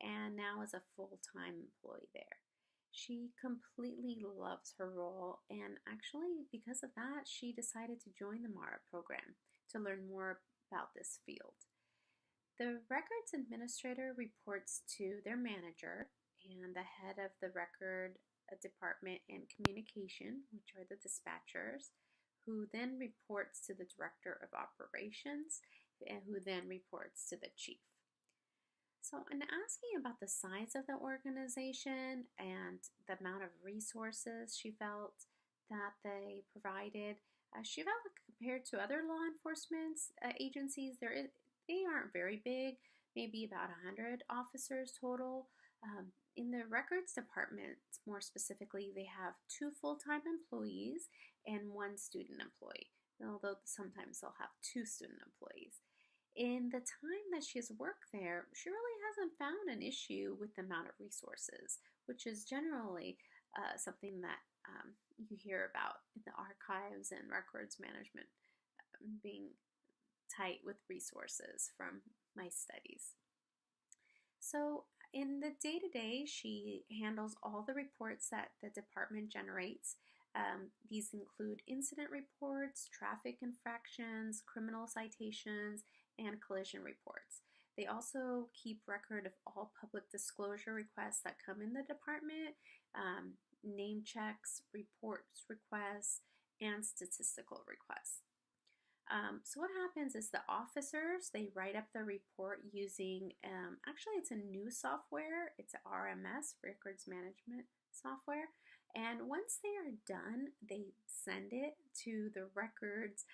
and now is a full-time employee there. She completely loves her role, and actually, because of that, she decided to join the MARA program to learn more about this field. The records administrator reports to their manager and the head of the record department and communication, which are the dispatchers, who then reports to the director of operations, and who then reports to the chief. So, in asking about the size of the organization and the amount of resources she felt that they provided, she felt like compared to other law enforcement agencies, they aren't very big, maybe about 100 officers total. In the records department, more specifically, they have 2 full-time employees and 1 student employee, although sometimes they'll have 2 student employees. In the time that she has worked there, she really hasn't found an issue with the amount of resources, which is generally something that you hear about in the archives and records management being tight with resources from my studies. So in the day-to-day, she handles all the reports that the department generates. These include incident reports, traffic infractions, criminal citations, and collision reports. They also keep record of all public disclosure requests that come in the department, name checks, reports requests, and statistical requests. So what happens is the officers, they write up the report using, actually it's a new software. It's a RMS, Records Management Software. And once they are done, they send it to the records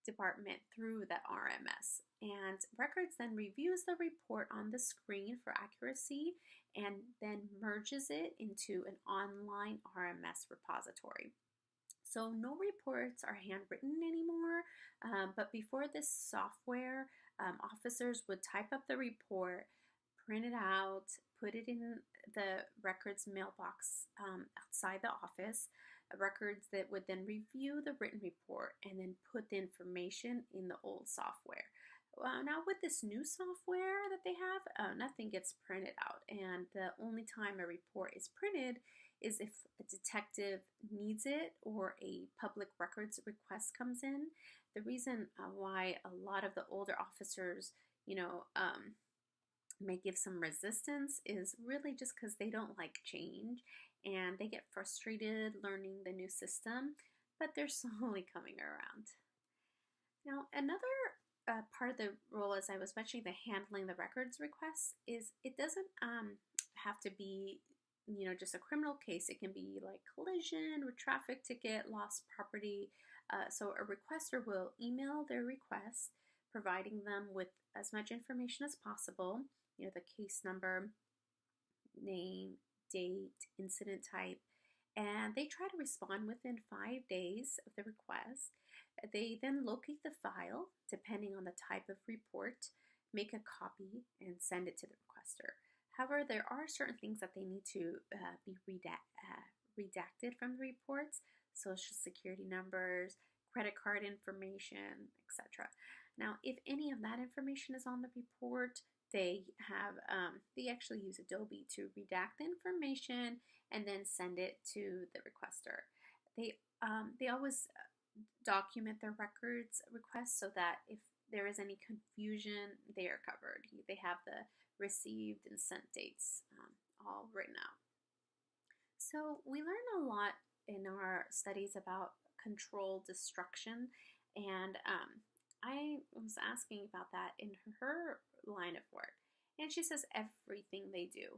department through that RMS. And records then reviews the report on the screen for accuracy and then merges it into an online RMS repository. So no reports are handwritten anymore, but before this software, officers would type up the report, print it out, put it in the records mailbox outside the office, records that would then review the written report and then put the information in the old software. Now with this new software that they have, nothing gets printed out, and the only time a report is printed is if a detective needs it or a public records request comes in. The reason why a lot of the older officers, may give some resistance is really just because they don't like change and they get frustrated learning the new system, but they're slowly coming around. Now, another part of the role, as I was mentioning, the handling the records requests, is it doesn't have to be just a criminal case. It can be like collision or traffic ticket, lost property. So a requester will email their request, providing them with as much information as possible, the case number, name, date, incident type, and they try to respond within 5 days of the request. They then locate the file, depending on the type of report, make a copy, and send it to the requester. However, there are certain things that they need to be redacted from the reports: social security numbers, credit card information, etc. Now, if any of that information is on the report, they actually use Adobe to redact the information and then send it to the requester. They always document their records requests so that if there is any confusion, they are covered. They have the received and sent dates all written out. So we learn a lot in our studies about controlled destruction, and I was asking about that in her line of work, and she says everything they do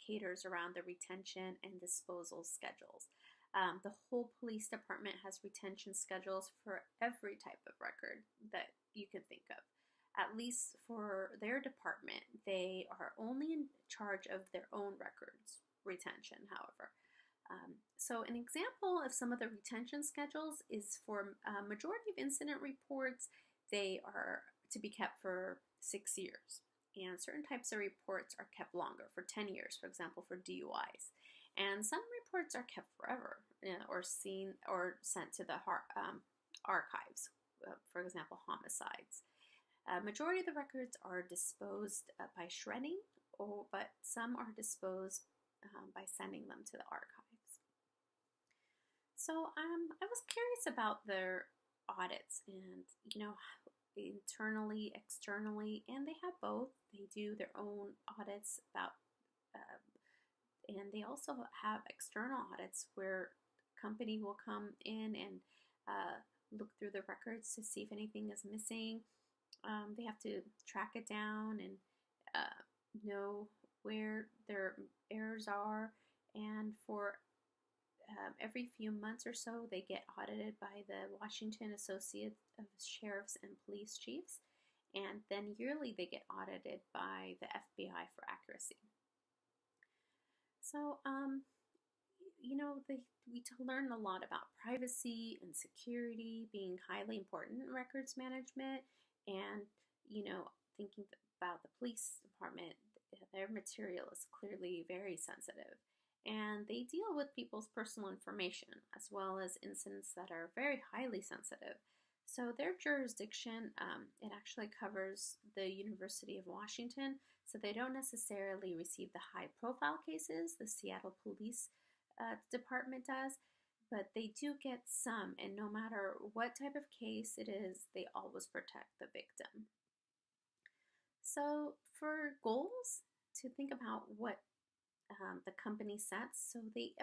caters around the retention and disposal schedules. The whole police department has retention schedules for every type of record that you can think of. At least for their department, they are only in charge of their own records retention, however. So an example of some of the retention schedules is for a majority of incident reports, they are to be kept for 6 years. And certain types of reports are kept longer, for 10 years, for example, for DUIs. And some reports are kept forever, or sent to the archives, for example, homicides. Majority of the records are disposed by shredding but some are disposed by sending them to the archives. So I was curious about their audits and, internally, externally, and they have both. They do their own audits uh, and they also have external audits where company will come in and look through the records to see if anything is missing. They have to track it down and know where their errors are. And for every few months or so, they get audited by the Washington Associate of Sheriffs and Police Chiefs. And then yearly, they get audited by the FBI for accuracy. So, we learn a lot about privacy and security being highly important in records management, and thinking about the police department, their material is clearly very sensitive, and they deal with people's personal information as well as incidents that are very highly sensitive. So their jurisdiction, it actually covers the University of Washington, so they don't necessarily receive the high-profile cases the Seattle Police Department does, but they do get some, and no matter what type of case it is, they always protect the victim. So for goals, to think about what the company sets, so they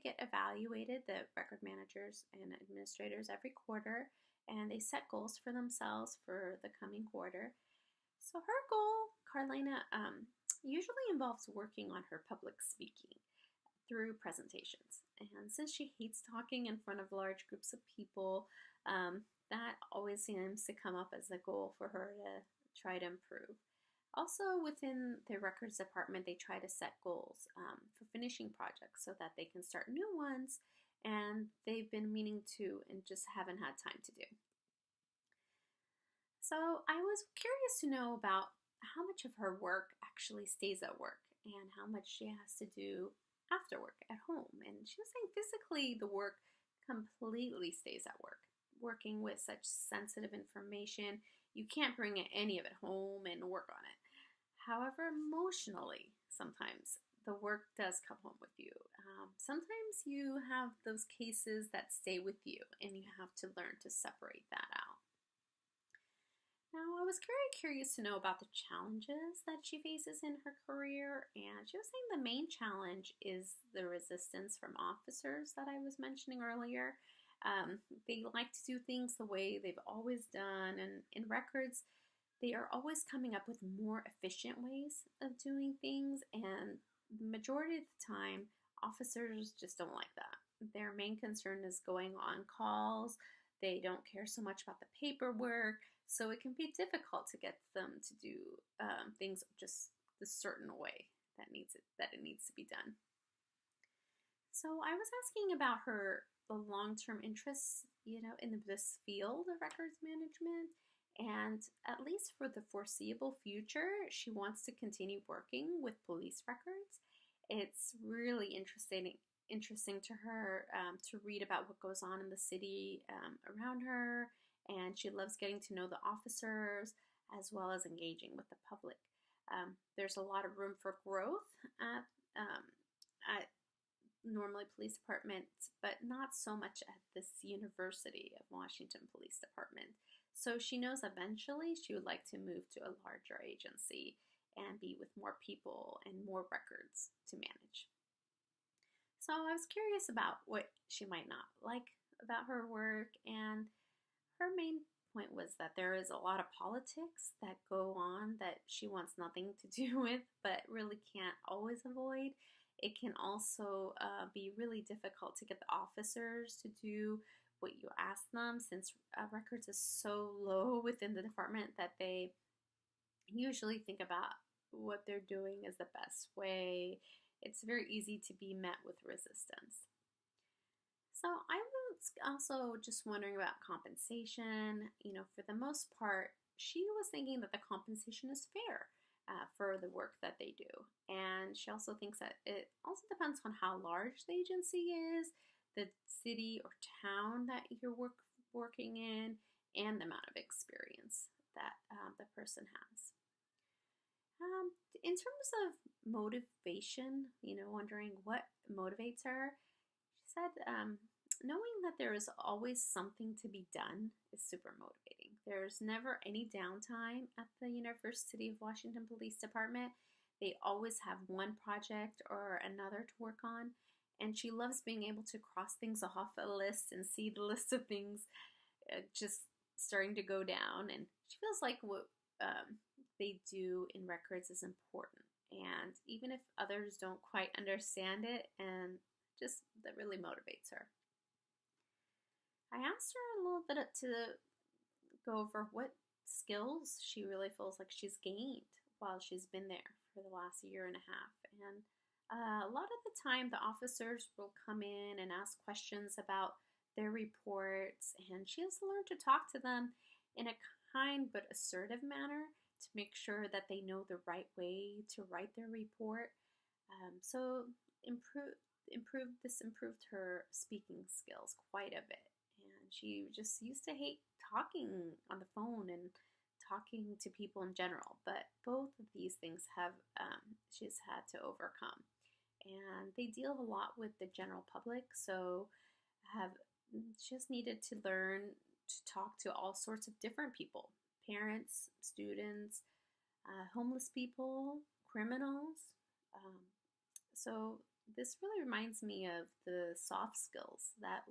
get evaluated, the record managers and administrators, every quarter, and they set goals for themselves for the coming quarter. So her goal, Carlina, usually involves working on her public speaking through presentations. And since she hates talking in front of large groups of people, that always seems to come up as a goal for her to try to improve. Also, within the records department, they try to set goals for finishing projects so that they can start new ones, and they've been meaning to and just haven't had time to do. So I was curious to know about how much of her work actually stays at work and how much she has to do after work at home. And she was saying physically the work completely stays at work. Working with such sensitive information, you can't bring any of it home and work on it. However, emotionally, sometimes the work does come home with you. Sometimes you have those cases that stay with you, and you have to learn to separate that out. Now, I was very curious to know about the challenges that she faces in her career, and she was saying the main challenge is the resistance from officers that I was mentioning earlier. They like to do things the way they've always done, and in records, they are always coming up with more efficient ways of doing things, and the majority of the time, officers just don't like that. Their main concern is going on calls. They don't care so much about the paperwork, so it can be difficult to get them to do things just the certain way that it needs to be done. So I was asking about the long-term interests, in this field of records management, and at least for the foreseeable future, she wants to continue working with police records. It's really interesting to her to read about what goes on in the city around her, and she loves getting to know the officers as well as engaging with the public. There's a lot of room for growth at normally police departments, but not so much at this University of Washington Police Department. So she knows eventually she would like to move to a larger agency and be with more people and more records to manage. So I was curious about what she might not like about her work, and her main point was that there is a lot of politics that go on that she wants nothing to do with, but really can't always avoid. It can also be really difficult to get the officers to do what you ask them, since records is so low within the department that they usually think about what they're doing is the best way. It's very easy to be met with resistance. So I was also just wondering about compensation. For the most part, she was thinking that the compensation is fair for the work that they do. And she also thinks that it also depends on how large the agency is, the city or town that you're working in, and the amount of experience that the person has. In terms of motivation, wondering what motivates her, she said, knowing that there is always something to be done is super motivating. There's never any downtime at the University of Washington Police Department. They always have one project or another to work on, and she loves being able to cross things off a list and see the list of things just starting to go down. And she feels like what they do in records is important. And even if others don't quite understand it, and just that really motivates her. I asked her a little bit to go over what skills she really feels like she's gained while she's been there for the last year and a half. And a lot of the time, the officers will come in and ask questions about their reports, and she has to learn to talk to them in a kind but assertive manner to make sure that they know the right way to write their report. So this improved her speaking skills quite a bit, and she just used to hate talking on the phone and talking to people in general. But both of these things have she's had to overcome, and they deal a lot with the general public, so have just needed to learn to talk to all sorts of different people: parents, students, homeless people, criminals. So this really reminds me of the soft skills that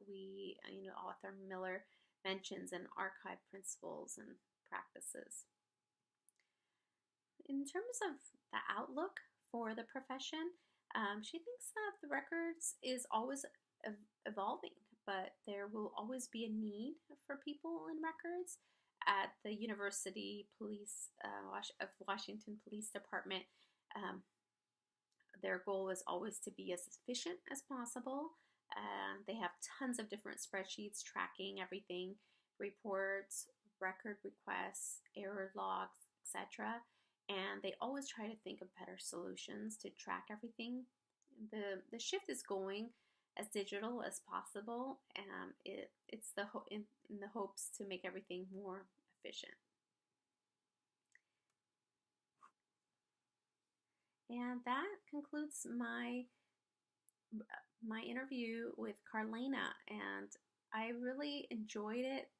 author Miller mentions in archive principles and practices. In terms of the outlook for the profession, she thinks that the records is always evolving, but there will always be a need for people in records. At the University Police of Washington Police Department, their goal is always to be as efficient as possible. They have tons of different spreadsheets tracking everything: reports, record requests, error logs, etc. And they always try to think of better solutions to track everything. The shift is going as digital as possible. It's in the hopes to make everything more efficient. And that concludes my interview with Carlena, and I really enjoyed it,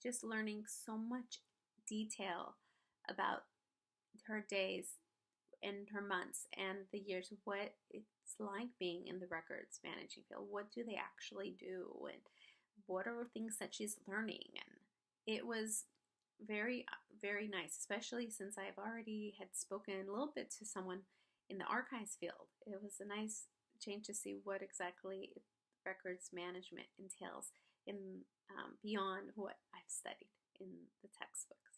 just learning so much detail about her days and her months and the years, what it's like being in the records managing field. What do they actually do, and what are things that she's learning? And it was very, very nice, especially since I've already had spoken a little bit to someone in the archives field. It was a nice change to see what exactly records management entails in beyond what I've studied in the textbooks.